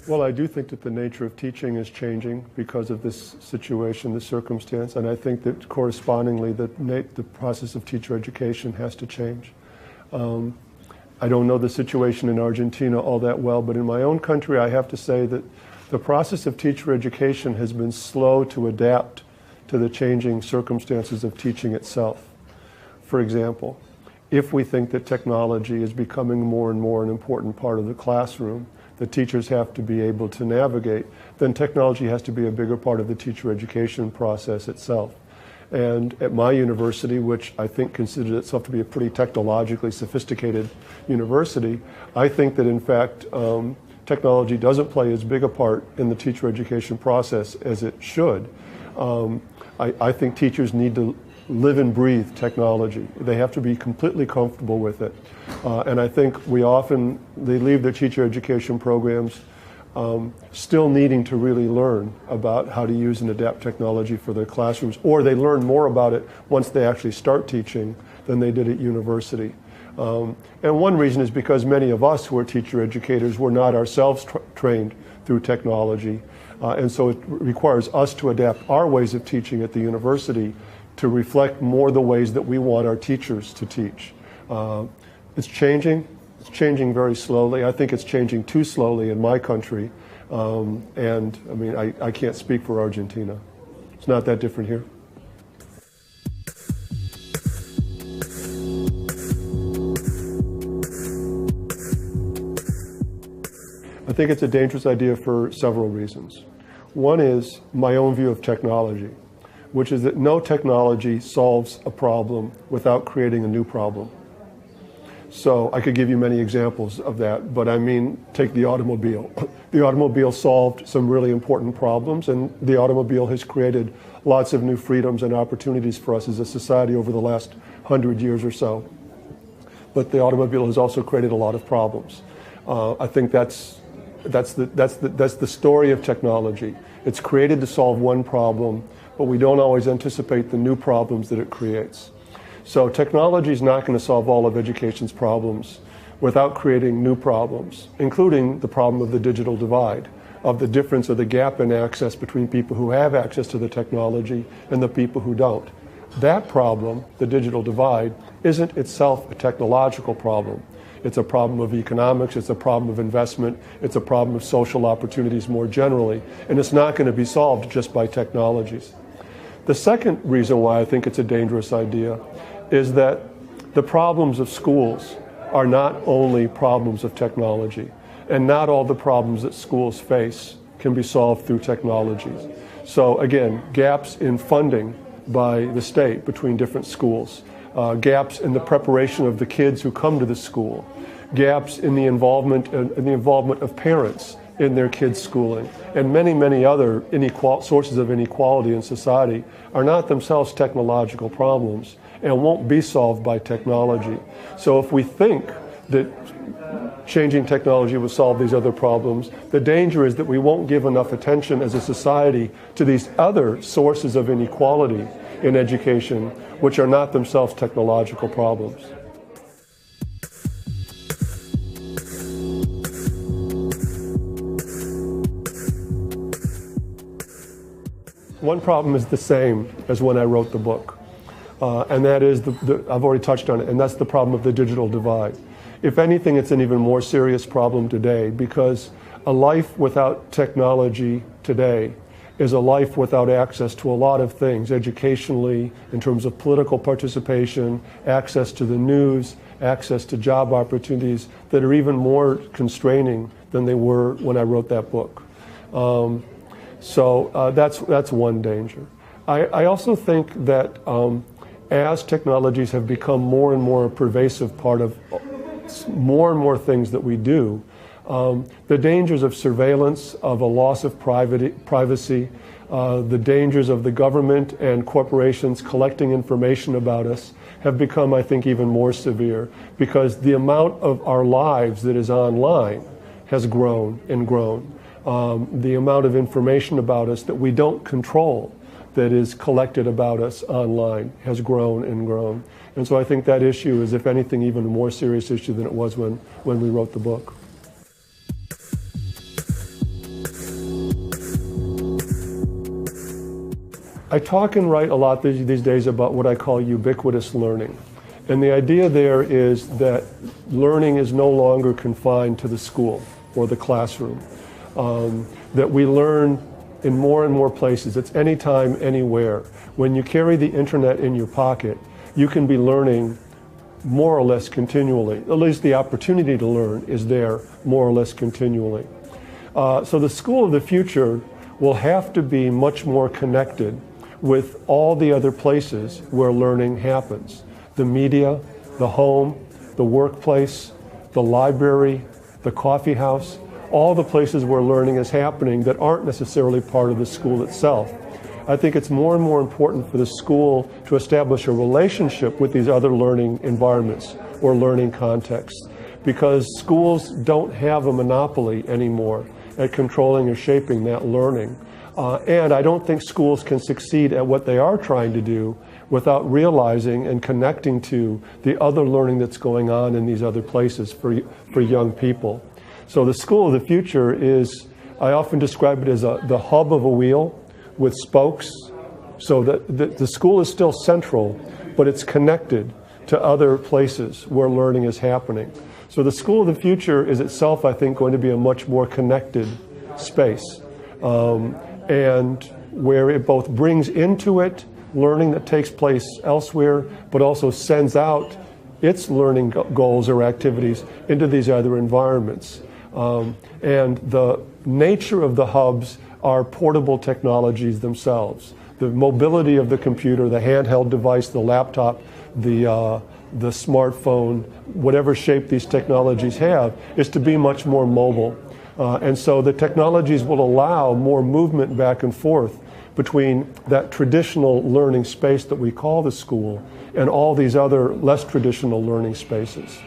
Well, I do think that the nature of teaching is changing because of this situation, this circumstance, and I think that correspondingly the process of teacher education has to change. I don't know the situation in Argentina all that well, but in my own country I have to say that the process of teacher education has been slow to adapt to the changing circumstances of teaching itself. For example, if we think that technology is becoming more and more an important part of the classroom, that teachers have to be able to navigate, then technology has to be a bigger part of the teacher education process itself. And at my university, which I think considers itself to be a pretty technologically sophisticated university, I think that in fact technology doesn't play as big a part in the teacher education process as it should. I think teachers need to live and breathe technology. They have to be completely comfortable with it. And I think they leave their teacher education programs still needing to really learn about how to use and adapt technology for their classrooms, or they learn more about it once they actually start teaching than they did at university. And one reason is because many of us who are teacher educators were not ourselves trained through technology. And so it requires us to adapt our ways of teaching at the university to reflect more the ways that we want our teachers to teach. It's changing very slowly. I think it's changing too slowly in my country. And I mean, I can't speak for Argentina. It's not that different here. I think it's a dangerous idea for several reasons. One is my own view of technology, which is that no technology solves a problem without creating a new problem. So I could give you many examples of that, but I mean, take the automobile. The automobile solved some really important problems, and the automobile has created lots of new freedoms and opportunities for us as a society over the last 100 years or so. But the automobile has also created a lot of problems. I think that's the story of technology. It's created to solve one problem, but we don't always anticipate the new problems that it creates. So technology is not going to solve all of education's problems without creating new problems, including the problem of the digital divide, of the difference or the gap in access between people who have access to the technology and the people who don't. That problem, the digital divide, isn't itself a technological problem. It's a problem of economics, it's a problem of investment, it's a problem of social opportunities more generally, and it's not going to be solved just by technologies. The second reason why I think it's a dangerous idea is that the problems of schools are not only problems of technology, and not all the problems that schools face can be solved through technologies. So again, gaps in funding by the state between different schools, gaps in the preparation of the kids who come to the school, gaps in the involvement of parents in their kids' schooling, and many, many other sources of inequality in society are not themselves technological problems and won't be solved by technology. So if we think that changing technology will solve these other problems, the danger is that we won't give enough attention as a society to these other sources of inequality in education, which are not themselves technological problems. One problem is the same as when I wrote the book, and that is, I've already touched on it, and that's the problem of the digital divide. If anything, it's an even more serious problem today, because a life without technology today is a life without access to a lot of things, educationally, in terms of political participation, access to the news, access to job opportunities that are even more constraining than they were when I wrote that book. So that's one danger. I also think that as technologies have become more and more a pervasive part of more and more things that we do, the dangers of surveillance, of a loss of privacy, the dangers of the government and corporations collecting information about us have become, I think, even more severe, because the amount of our lives that is online has grown and grown. The amount of information about us that we don't control that is collected about us online has grown and grown. And so I think that issue is, if anything, even a more serious issue than it was when we wrote the book. I talk and write a lot these days about what I call ubiquitous learning. And the idea there is that learning is no longer confined to the school or the classroom. That we learn in more and more places. It's anytime, anywhere. When you carry the internet in your pocket, you can be learning more or less continually. At least the opportunity to learn is there more or less continually. So the school of the future will have to be much more connected with all the other places where learning happens. The media, the home, the workplace, the library, the coffee house, all the places where learning is happening that aren't necessarily part of the school itself. I think it's more and more important for the school to establish a relationship with these other learning environments or learning contexts, because schools don't have a monopoly anymore at controlling or shaping that learning. And I don't think schools can succeed at what they are trying to do without realizing and connecting to the other learning that's going on in these other places for young people. So the school of the future is, I often describe it as the hub of a wheel with spokes, so that the school is still central, but it's connected to other places where learning is happening. So the school of the future is itself, I think, going to be a much more connected space, and where it both brings into it learning that takes place elsewhere, but also sends out its learning goals or activities into these other environments. And the nature of the hubs are portable technologies themselves. The mobility of the computer, the handheld device, the laptop, the smartphone, whatever shape these technologies have, is to be much more mobile. And so the technologies will allow more movement back and forth between that traditional learning space that we call the school and all these other less traditional learning spaces.